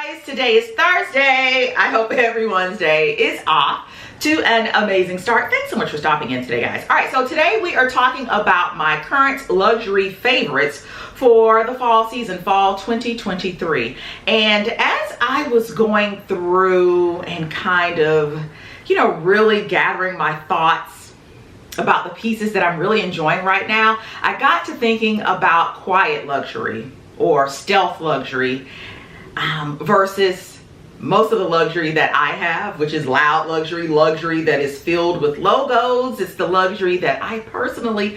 guys, today is Thursday. I hope everyone's day is off to an amazing start. Thanks so much for stopping in today, guys. All right, so today we are talking about my current luxury favorites for the fall season, fall 2023. And as I was going through and kind of, really gathering my thoughts about the pieces that I'm really enjoying right now, I got to thinking about quiet luxury or stealth luxury versus most of the luxury that I have, which is loud luxury, luxury that is filled with logos. It's the luxury that I personally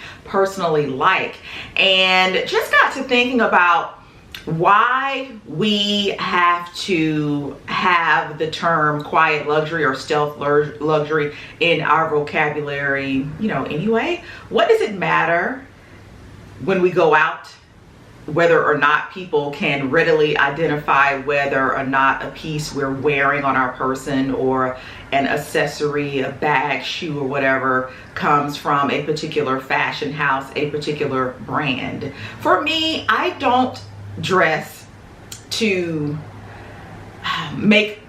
like. And just got to thinking about why we have to have the term quiet luxury or stealth luxury in our vocabulary, anyway. What does it matter when we go out, whether or not people can readily identify whether or not a piece we're wearing on our person or an accessory, a bag, shoe, or whatever comes from a particular fashion house, a particular brand? For me, I don't dress to make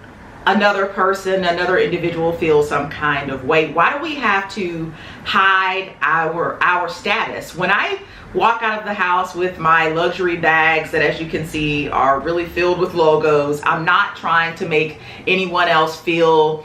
another person, another individual feel some kind of way. Why do we have to hide our status? When I walk out of the house with my luxury bags that, as you can see, are really filled with logos, I'm not trying to make anyone else feel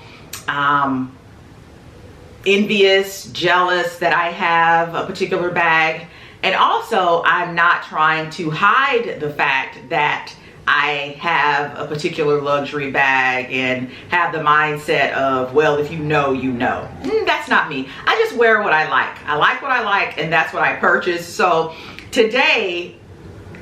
envious, jealous that I have a particular bag. And also, I'm not trying to hide the fact that I have a particular luxury bag and have the mindset of, well, if you know, you know. That's not me. I just wear what I like. I like what I like, and that's what I purchase. So today,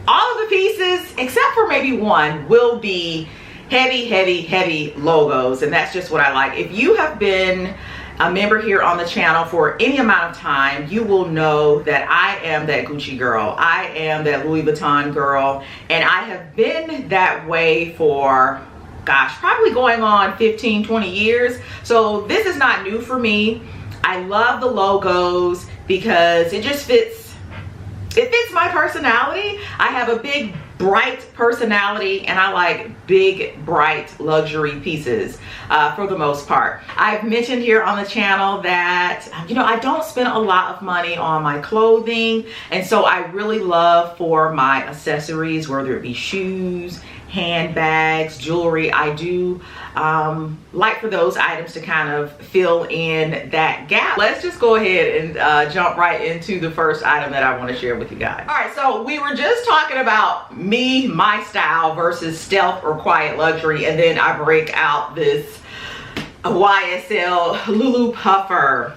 all of the pieces, except for maybe one, will be heavy logos, and that's just what I like. If you have been a member here on the channel for any amount of time, you will know that I am that Gucci girl. I am that Louis Vuitton girl, and I have been that way for, gosh, probably going on 15-20 years. So this is not new for me. I love the logos because it just fits my personality. I have a big bright personality, and I like big bright luxury pieces for the most part. I've mentioned here on the channel that I don't spend a lot of money on my clothing, and so I really love for my accessories, whether it be shoes, handbags, jewelry. I do like for those items to kind of fill in that gap. Let's just go ahead and jump right into the first item that I want to share with you guys. All right, so we were just talking about me, my style versus stealth or quiet luxury, and then I break out this YSL LOULOU puffer.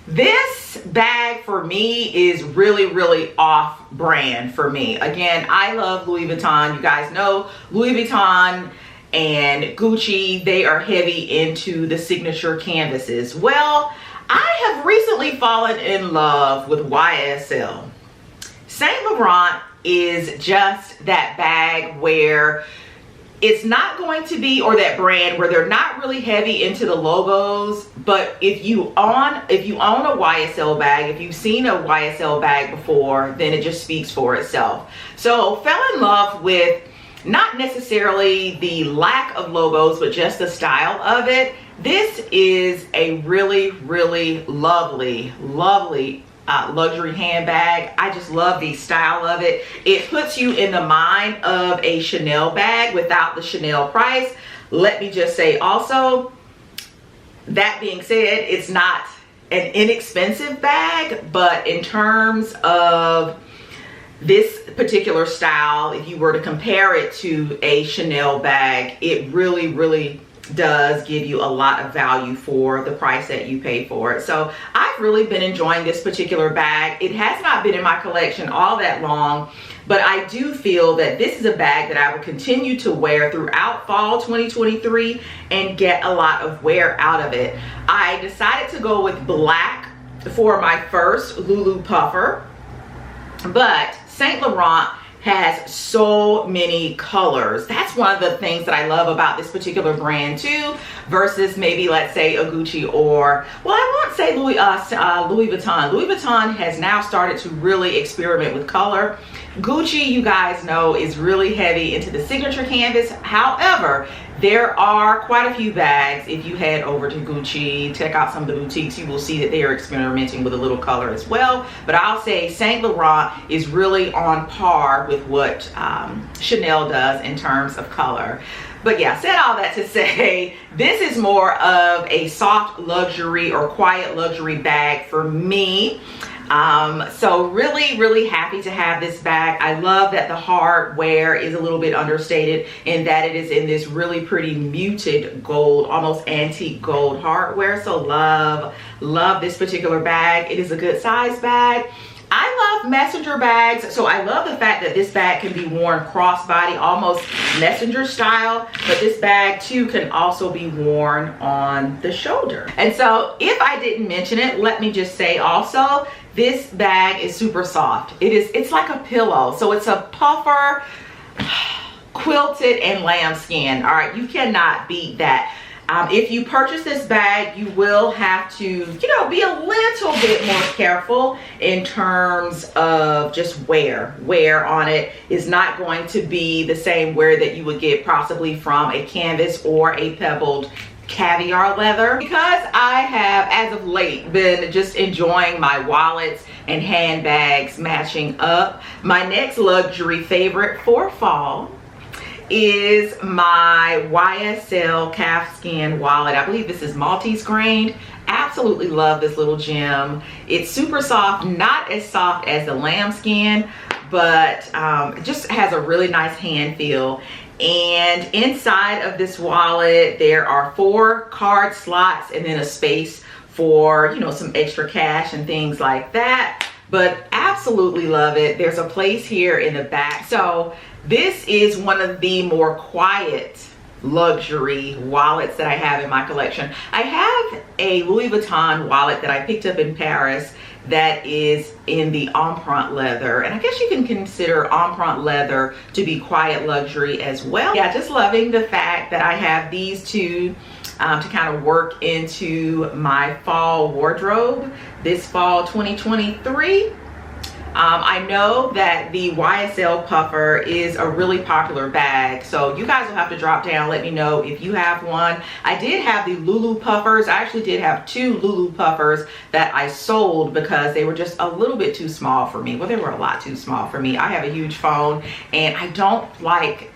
This bag for me is really off brand for me. Again, I love Louis Vuitton. You guys know Louis Vuitton and Gucci, they are heavy into the signature canvases. Well, I have recently fallen in love with YSL. Saint Laurent is just that bag where it's not going to be, or that brand where they're not really heavy into the logos, but if you own a YSL bag, if you've seen a YSL bag before, then it just speaks for itself. So fell in love with not necessarily the lack of logos, but just the style of it. This is a really lovely luxury handbag. I just love the style of it. It puts you in the mind of a Chanel bag without the Chanel price. Let me just say also, that being said, it's not an inexpensive bag, but in terms of this particular style, if you were to compare it to a Chanel bag, it really does give you a lot of value for the price that you pay for it. So I've really been enjoying this particular bag. It has not been in my collection all that long, but I do feel that this is a bag that I will continue to wear throughout fall 2023 and get a lot of wear out of it. I decided to go with black for my first LOULOU puffer, but Saint Laurent has so many colors. That's one of the things that I love about this particular brand too, versus maybe, let's say, a Gucci, or, well, I won't say Louis Vuitton. Louis Vuitton has now started to really experiment with color. Gucci, you guys know, is really heavy into the signature canvas. However, there are quite a few bags. If you head over to Gucci, check out some of the boutiques, you will see that they are experimenting with a little color as well. But I'll say Saint Laurent is really on par with what Chanel does in terms of color. But yeah, said all that to say, this is more of a soft luxury or quiet luxury bag for me. So really happy to have this bag. I love that the hardware is a little bit understated in that it is in this really pretty muted gold, almost antique gold hardware. So love this particular bag. It is a good size bag. I love messenger bags, so I love the fact that this bag can be worn crossbody, almost messenger style, but this bag too can also be worn on the shoulder. And so if I didn't mention it, let me just say also, this bag is super soft. It's like a pillow, so it's a puffer, quilted and lambskin. All right, you cannot beat that. If you purchase this bag, you will have to, you know, be a little bit more careful in terms of just wear. Wear on it is not going to be the same wear that you would get possibly from a canvas or a pebbled caviar leather. Because I have, as of late, been just enjoying my wallets and handbags matching up, my next luxury favorite for fall is my YSL calfskin wallet. I believe this is Maltese grained. Absolutely love this little gem. It's super soft, not as soft as the lambskin, but it just has a really nice hand feel. And inside of this wallet, there are 4 card slots and then a space for, you know, some extra cash and things like that. But absolutely love it. There's a place here in the back. So this is one of the more quiet luxury wallets that I have in my collection. I have a Louis Vuitton wallet that I picked up in Paris that is in the empreinte leather, and I guess you can consider empreinte leather to be quiet luxury as well. Yeah, just loving the fact that I have these two to kind of work into my fall wardrobe this fall 2023. I know that the YSL puffer is a really popular bag, so you guys will have to drop down, let me know if you have one. I did have the LOULOU puffers. I actually did have 2 LOULOU puffers that I sold because they were just a little bit too small for me. Well, they were a lot too small for me. I have a huge phone, and I don't like,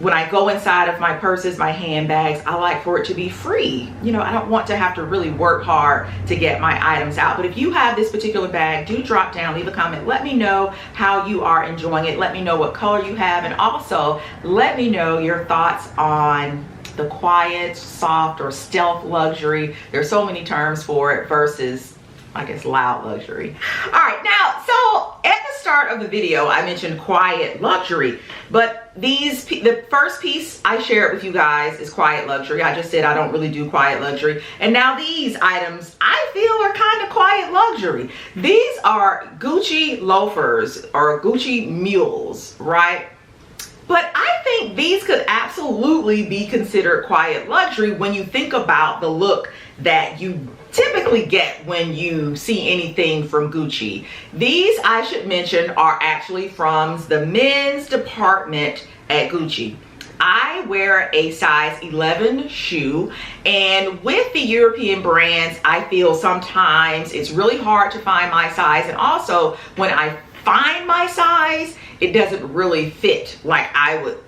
when I go inside of my purses, my handbags, I like for it to be free. You know, I don't want to have to really work hard to get my items out. But if you have this particular bag, do drop down, leave a comment. Let me know how you are enjoying it. Let me know what color you have. And also, let me know your thoughts on the quiet, soft, or stealth luxury. There's so many terms for it versus, I guess, loud luxury. All right, now, so at the start of the video, I mentioned quiet luxury, but the first piece I shared with you guys is quiet luxury. I just said I don't really do quiet luxury. And now these items I feel are kind of quiet luxury. These are Gucci loafers or Gucci mules, right? But I think these could absolutely be considered quiet luxury when you think about the look that you typically get when you see anything from Gucci. These, I should mention, are actually from the men's department at Gucci. I wear a size 11 shoe, and with the European brands, I feel sometimes it's really hard to find my size, and also when I find my size, it doesn't really fit like I would,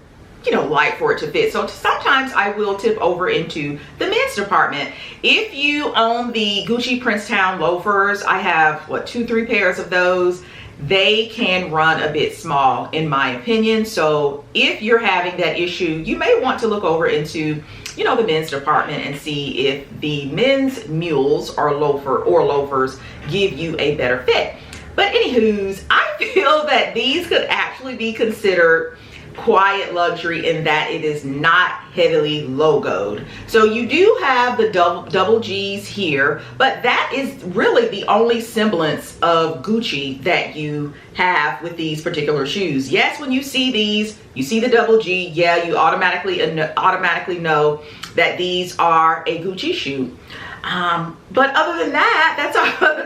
you know, like for it to fit. So sometimes I will tip over into the men's department. If you own the Gucci Princetown loafers, I have what, 2-3 pairs of those. They can run a bit small in my opinion. So if you're having that issue, you may want to look over into, you know, the men's department and see if the men's mules or loafers give you a better fit. But anywho's, I feel that these could actually be considered quiet luxury in that it is not heavily logoed. So you do have the double G's here, but that is really the only semblance of Gucci that you have with these particular shoes. Yes, when you see these, you see the double G, yeah, you automatically know that these are a Gucci shoe. But other than that,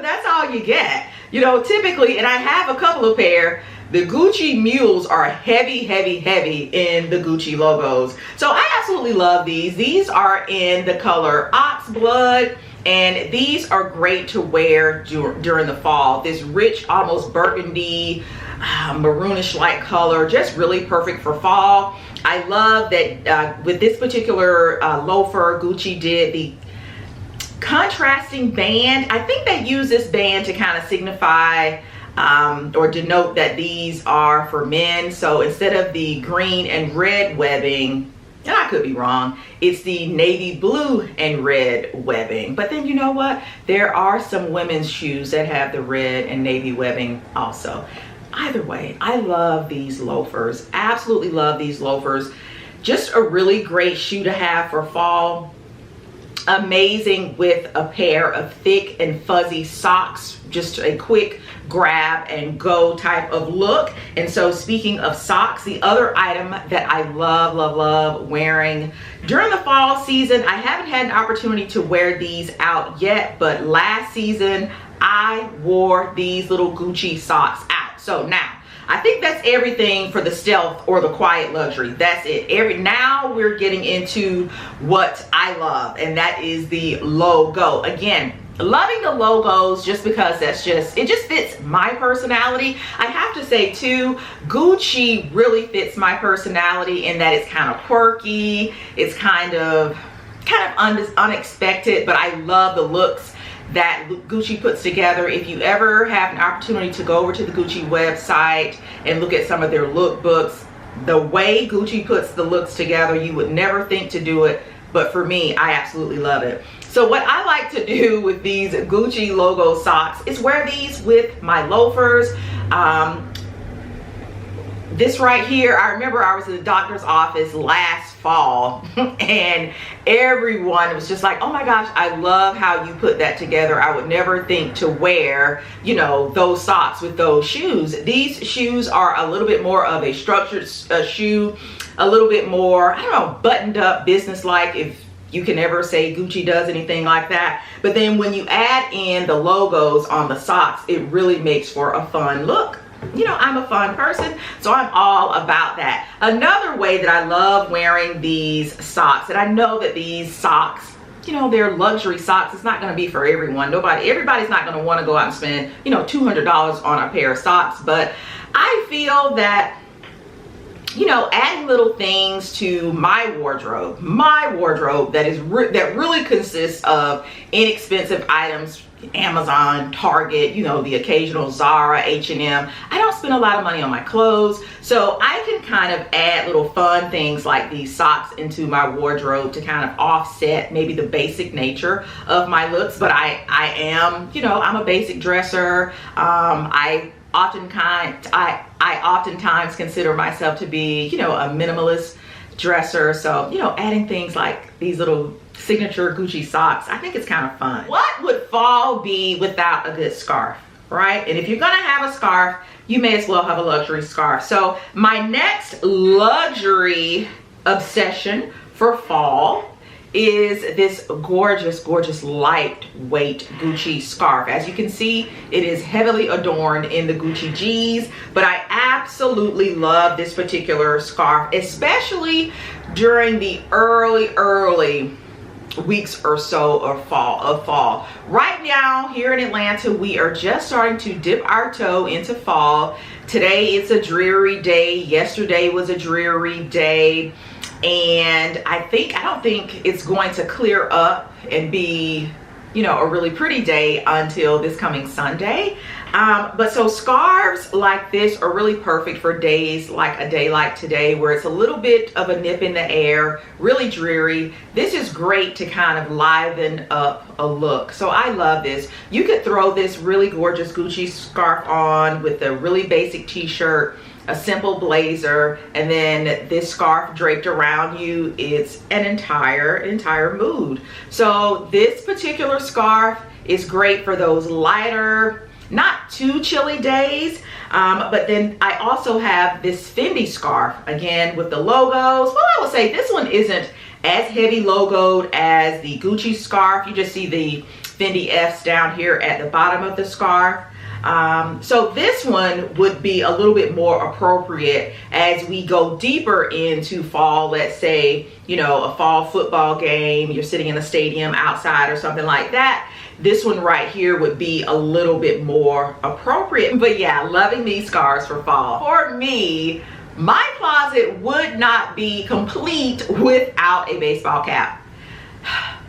that's all you get. You know, typically, and I have a couple of pair The Gucci mules are heavy, heavy, heavy in the Gucci logos. So I absolutely love these. These are in the color Ox Blood, and these are great to wear during the fall. This rich, almost burgundy, maroonish like color, just really perfect for fall. I love that with this particular loafer, Gucci did the contrasting band. I think they use this band to kind of signify or denote that these are for men. So instead of the green and red webbing, and I could be wrong, it's the navy blue and red webbing. But then you know what? There are some women's shoes that have the red and navy webbing also. Either way, I love these loafers. Absolutely love these loafers. Just a really great shoe to have for fall. Amazing with a pair of thick and fuzzy socks. Just a quick grab and go type of look. And so speaking of socks, the other item that I love wearing during the fall season, I haven't had an opportunity to wear these out yet, but last season I wore these little Gucci socks out. So now I think that's everything for the stealth or the quiet luxury. That's it. Now we're getting into what I love, and that is the logo. Again, loving the logos just because it just fits my personality. I have to say too, Gucci really fits my personality in that it's kind of quirky, it's kind of unexpected, but I love the looks that Gucci puts together. If you ever have an opportunity to go over to the Gucci website and look at some of their lookbooks, the way Gucci puts the looks together, you would never think to do it, but for me, I absolutely love it. So what I like to do with these Gucci logo socks is wear these with my loafers. This right here, I remember I was in the doctor's office last fall and everyone was just like, oh my gosh, I love how you put that together. I would never think to wear, you know, those socks with those shoes. These shoes are a little bit more of a structured shoe, a little bit more, I don't know, buttoned up, business-like, if you can ever say Gucci does anything like that. But then when you add in the logos on the socks, it really makes for a fun look. You know, I'm a fun person, so I'm all about that. Another way that I love wearing these socks, and I know that these socks, you know, they're luxury socks. It's not going to be for everyone. Everybody's not going to want to go out and spend, you know, $200 on a pair of socks. But I feel that, you know, adding little things to my wardrobe that really consists of inexpensive items, Amazon, Target, you know, the occasional Zara, H&M. I don't spend a lot of money on my clothes, so I can kind of add little fun things like these socks into my wardrobe to kind of offset maybe the basic nature of my looks. But I am, you know, I'm a basic dresser. I oftentimes consider myself to be, you know, a minimalist dresser. So, you know, adding things like these little signature Gucci socks, I think it's kind of fun. What would fall be without a good scarf, right? And if you're gonna have a scarf, you may as well have a luxury scarf. So my next luxury obsession for fall is this gorgeous lightweight Gucci scarf. As you can see, it is heavily adorned in the Gucci G's, but I absolutely love this particular scarf, especially during the early weeks or so of fall. Right now here in Atlanta, we are just starting to dip our toe into fall. Today it's a dreary day. Yesterday was a dreary day. And I don't think it's going to clear up and be, you know, a really pretty day until this coming Sunday. But so scarves like this are really perfect for days like a day like today, where it's a little bit of a nip in the air, really dreary. This is great to kind of liven up a look. So I love this. You could throw this really gorgeous Gucci scarf on with a really basic t-shirt, a simple blazer, and then this scarf draped around you. It's an entire mood. So this particular scarf is great for those lighter, not too chilly days. But then I also have this Fendi scarf, again with the logos. Well, I would say this one isn't as heavy logoed as the Gucci scarf. You just see the Fendi F's down here at the bottom of the scarf. So this one would be a little bit more appropriate as we go deeper into fall. Let's say, you know, a fall football game, you're sitting in a stadium outside or something like that. This one right here would be a little bit more appropriate. But yeah, loving these scarves for fall. For me, my closet would not be complete without a baseball cap.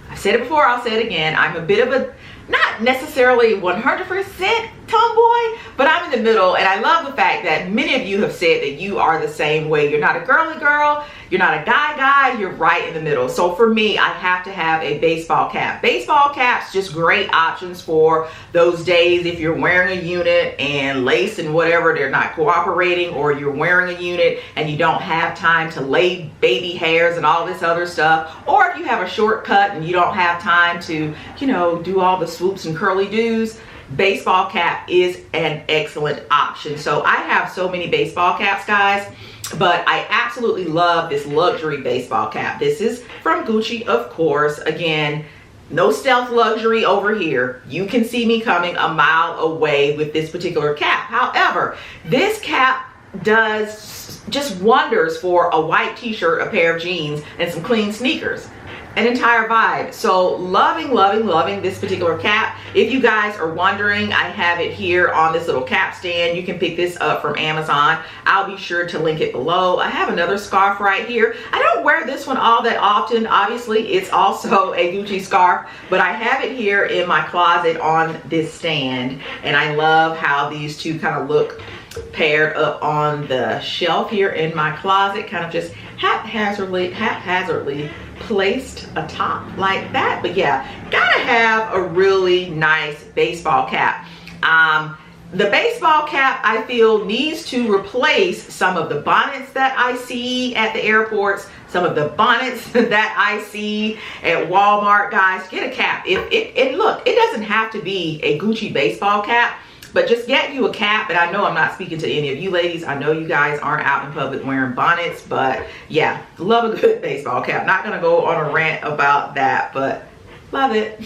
I've said it before, I'll say it again. I'm a bit of a, not necessarily 100% tomboy, but I'm in the middle, and I love the fact that many of you have said that you are the same way. You're not a girly girl, you're not a guy, you're right in the middle. So for me, I have to have a baseball cap. Baseball caps, just great options for those days if you're wearing a unit and lace and whatever, they're not cooperating, or you're wearing a unit and you don't have time to lay baby hairs and all this other stuff, or if you have a shortcut and you don't have time to, you know, do all the swoops and curly doos. Baseball cap is an excellent option. So I have so many baseball caps, guys, but I absolutely love this luxury baseball cap. This is from Gucci, of course. Again, no stealth luxury over here. You can see me coming a mile away with this particular cap. However, this cap does just wonders for a white t-shirt, a pair of jeans, and some clean sneakers. An entire vibe. So loving this particular cap. If you guys are wondering, I have it here on this little cap stand. You can pick this up from Amazon. I'll be sure to link it below. I have another scarf right here. I don't wear this one all that often. Obviously, it's also a Gucci scarf, but I have it here in my closet on this stand, and I love how these two kind of look paired up on the shelf here in my closet, kind of just haphazardly placed atop like that. But yeah, gotta have a really nice baseball cap. The baseball cap, I feel, needs to replace some of the bonnets that I see at the airports, some of the bonnets that I see at Walmart. Guys, get a cap. And look, it doesn't have to be a Gucci baseball cap, but just get you a cap. And I know I'm not speaking to any of you ladies. I know you guys aren't out in public wearing bonnets, but yeah, love a good baseball cap. Not gonna go on a rant about that, but love it.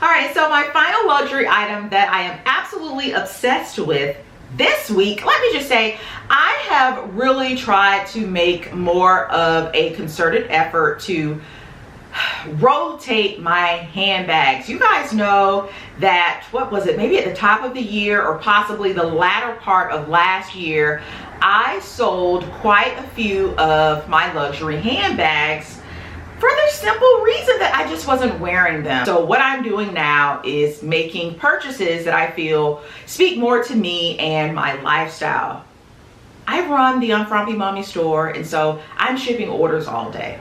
All right, so my final luxury item that I am absolutely obsessed with this week, let me just say, I have really tried to make more of a concerted effort to rotate my handbags. You guys know that, what was it, maybe at the top of the year or possibly the latter part of last year, I sold quite a few of my luxury handbags for the simple reason that I just wasn't wearing them. So what I'm doing now is making purchases that I feel speak more to me and my lifestyle. I run the Unfrumpy Mommy store, and so I'm shipping orders all day.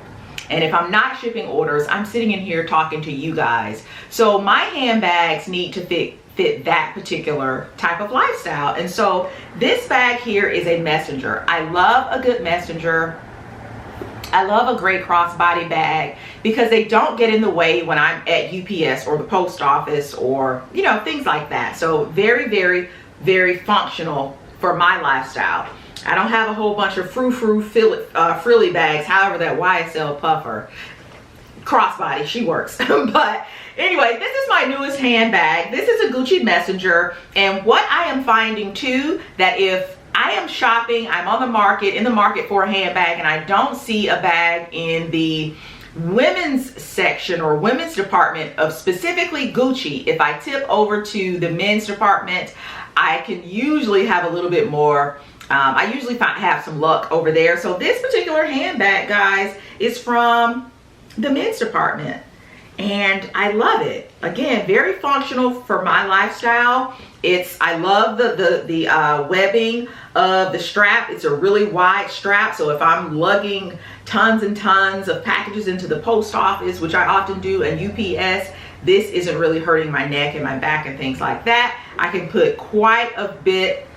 And if I'm not shipping orders, I'm sitting in here talking to you guys. So my handbags need to fit that particular type of lifestyle. And so this bag here is a messenger. I love a good messenger. I love a great crossbody bag because they don't get in the way when I'm at UPS or the post office or, you know, things like that. So very functional for my lifestyle. I don't have a whole bunch of frilly bags. However, that YSL puffer crossbody, she works. But anyway, this is my newest handbag. This is a Gucci messenger. And what I am finding too, that if I am shopping, I'm on the market, in the market for a handbag, and I don't see a bag in the women's section or women's department of specifically Gucci, if I tip over to the men's department, I can usually have a little bit more. I usually have some luck over there. So this particular handbag, guys, is from the men's department, and I love it. Again, very functional for my lifestyle. I love the webbing of the strap. It's a really wide strap, so if I'm lugging tons and tons of packages into the post office, which I often do, and UPS, this isn't really hurting my neck and my back and things like that. I can put quite a bit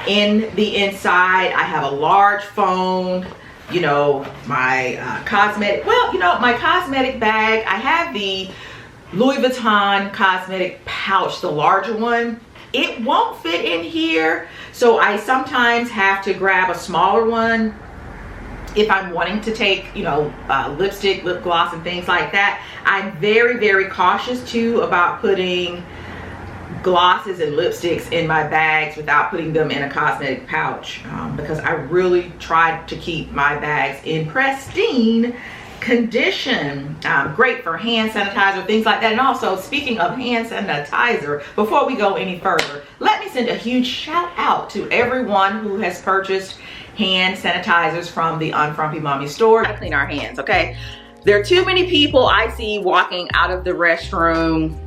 in the inside. I have a large phone, you know, my cosmetic, well, you know, my cosmetic bag. I have the Louis Vuitton cosmetic pouch, the larger one. It won't fit in here, so I sometimes have to grab a smaller one if I'm wanting to take, you know, lipstick, lip gloss, and things like that. I'm very cautious too about putting glosses and lipsticks in my bags without putting them in a cosmetic pouch, because I really tried to keep my bags in pristine condition. Great for hand sanitizer, things like that. And also, speaking of hand sanitizer, before we go any further, let me send a huge shout out to everyone who has purchased hand sanitizers from the Unfrumpy Mommy store. Gotta clean our hands, okay? There are too many people I see walking out of the restroom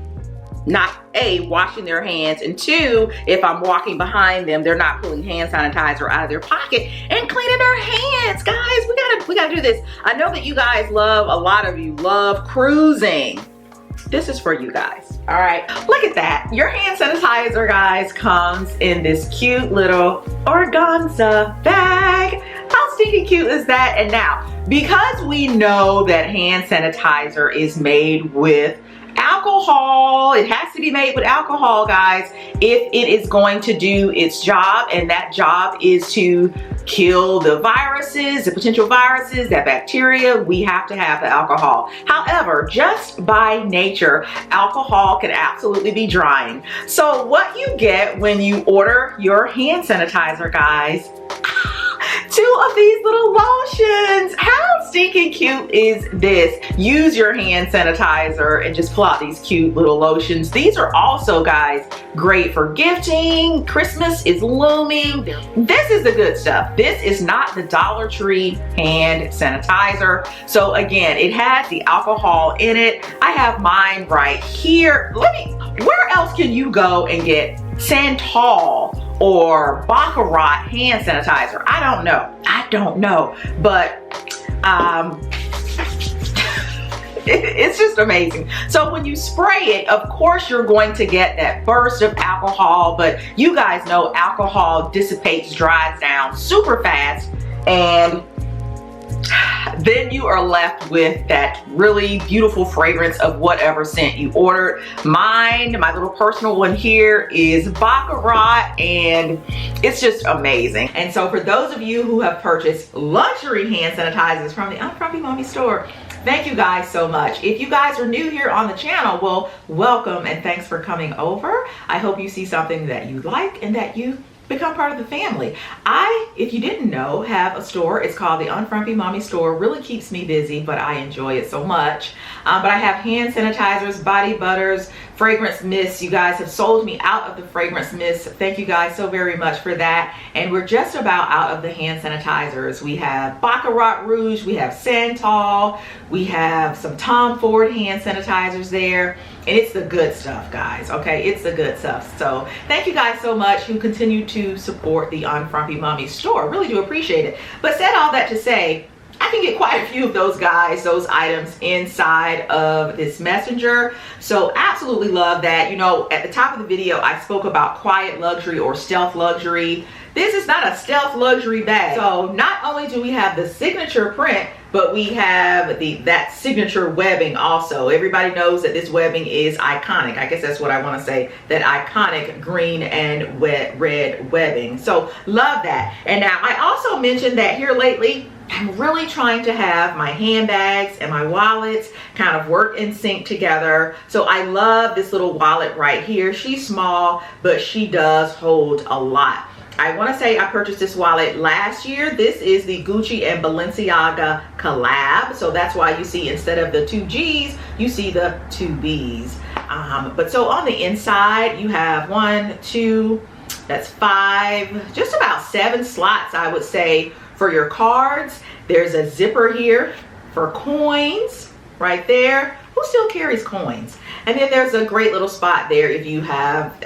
not A, washing their hands, and two, if I'm walking behind them, they're not pulling hand sanitizer out of their pocket and cleaning their hands. Guys, we gotta do this. I know that you guys love, a lot of you love cruising. This is for you guys. All right, look at that. Your hand sanitizer, guys, comes in this cute little organza bag. How stinky cute is that? And now, because we know that hand sanitizer is made with alcohol, it has to be made with alcohol, guys, if it is going to do its job, and that job is to kill the viruses, the potential viruses, that bacteria, we have to have the alcohol. However, just by nature, alcohol can absolutely be drying. So what you get when you order your hand sanitizer, guys, two of these little lotions. How stinking cute is this? Use your hand sanitizer and just pull out these cute little lotions. These are also, guys, great for gifting. Christmas is looming. This is the good stuff. This is not the Dollar Tree hand sanitizer. So again, it has the alcohol in it. I have mine right here. Where else can you go and get Santal or Baccarat hand sanitizer? I don't know, but it's just amazing. So when you spray it, of course you're going to get that burst of alcohol, but you guys know alcohol dissipates, dries down super fast, and then you are left with that really beautiful fragrance of whatever scent you ordered. Mine, my little personal one here, is Baccarat, and it's just amazing. And so for those of you who have purchased luxury hand sanitizers from the Unfrumpy Mommy store, thank you guys so much. If you guys are new here on the channel, well, welcome and thanks for coming over. I hope you see something that you like and that you become part of the family. If you didn't know, have a store. It's called the Unfrumpy Mommy store. Really keeps me busy, but I enjoy it so much. But I have hand sanitizers, body butters, fragrance mists. You guys have sold me out of the fragrance mists. Thank you guys so very much for that. And we're just about out of the hand sanitizers. We have Baccarat Rouge, we have Santal, we have some Tom Ford hand sanitizers there. And it's the good stuff, guys, okay? It's the good stuff. So thank you guys so much who continue to support the Unfrumpy Mommy store. Really do appreciate it. But said all that to say, I can get quite a few of those items inside of this messenger. So absolutely love that. You know, at the top of the video, I spoke about quiet luxury or stealth luxury. This is not a stealth luxury bag. So not only do we have the signature print, but we have that signature webbing also. Everybody knows that this webbing is iconic. I guess that's what I want to say, that iconic green and red webbing. So love that. And now I also mentioned that here lately, I'm really trying to have my handbags and my wallets kind of work in sync together. So I love this little wallet right here. She's small, but she does hold a lot. I want to say I purchased this wallet last year. This is the Gucci and Balenciaga collab. So that's why you see, instead of the 2 G's, you see the 2 B's. But so on the inside, you have 1, 2, that's 5, just about 7 slots, I would say, for your cards. There's a zipper here for coins right there. Who still carries coins? And then there's a great little spot there if you have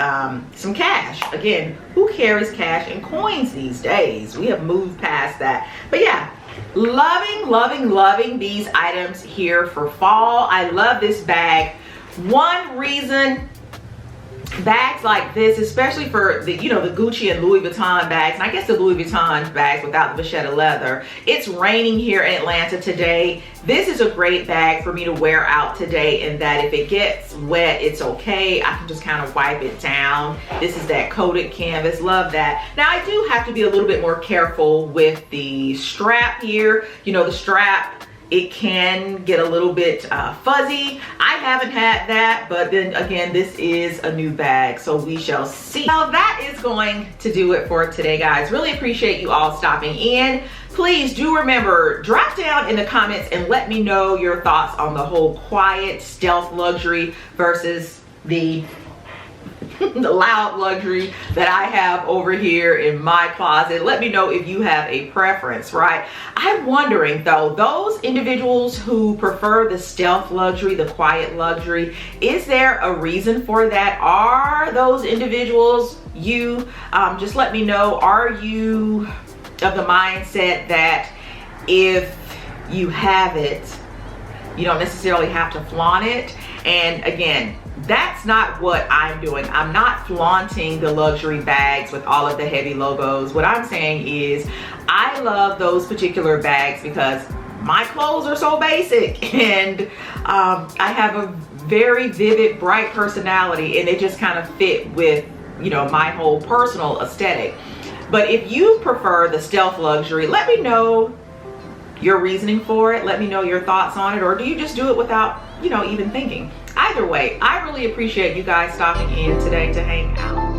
some cash. Again, who carries cash and coins these days? We have moved past that. But yeah, loving these items here for fall. I love this bag. One reason bags like this, especially for the, you know, the Gucci and Louis Vuitton bags, and I guess the Louis Vuitton bags without the vachetta leather. It's raining here in Atlanta today. This is a great bag for me to wear out today, in that if it gets wet, it's okay. I can just kind of wipe it down. This is that coated canvas. Love that. Now I do have to be a little bit more careful with the strap here. You know, the strap it can get a little bit fuzzy. I haven't had that, but then again, this is a new bag, so we shall see. Now that is going to do it for today, guys. Really appreciate you all stopping in. Please do remember, drop down in the comments and let me know your thoughts on the whole quiet stealth luxury versus the loud luxury that I have over here in my closet. Let me know if you have a preference, right? I'm wondering though, those individuals who prefer the stealth luxury, the quiet luxury, is there a reason for that? Are those individuals you? Just let me know. Are you of the mindset that if you have it, you don't necessarily have to flaunt it? And again, that's not what I'm doing. I'm not flaunting the luxury bags with all of the heavy logos. What I'm saying is I love those particular bags because my clothes are so basic, and I have a very vivid, bright personality, and it just kind of fit with, you know, my whole personal aesthetic. But if you prefer the stealth luxury, let me know your reasoning for it. Let me know your thoughts on it, or do you just do it without, you know, even thinking? Either way, I really appreciate you guys stopping in today to hang out.